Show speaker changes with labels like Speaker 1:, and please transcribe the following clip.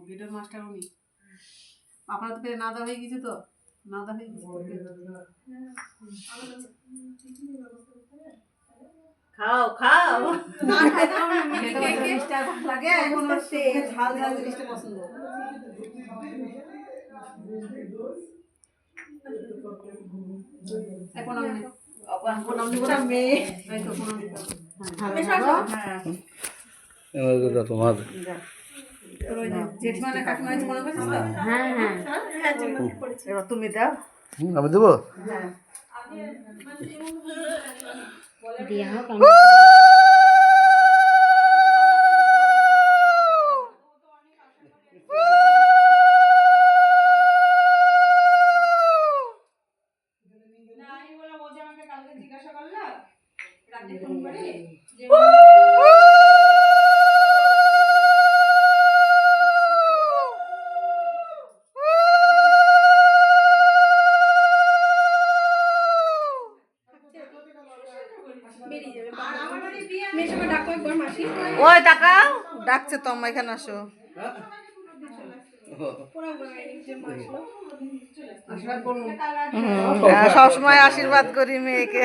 Speaker 1: গেটের মাস্টার উনি আপনার তো পেরে নাদা হয়ে গেছে তো নাদা হয়ে গেছে
Speaker 2: খাও খাও
Speaker 1: জিনিসটা লাগে এখন ঝাল ঝাল জিনিসটা পছন্দ এখন
Speaker 3: তোমার
Speaker 1: জেঠিমা না কাকিমা মনে করছিস তো?
Speaker 2: হ্যাঁ হ্যাঁ এবার তুমি দাও
Speaker 3: আমি দেবো
Speaker 2: দিয়া হোক
Speaker 4: ওই টাকাও ডাকছে তো আম্মা এখানে আসো সবসময় আশীর্বাদ করি মেয়েকে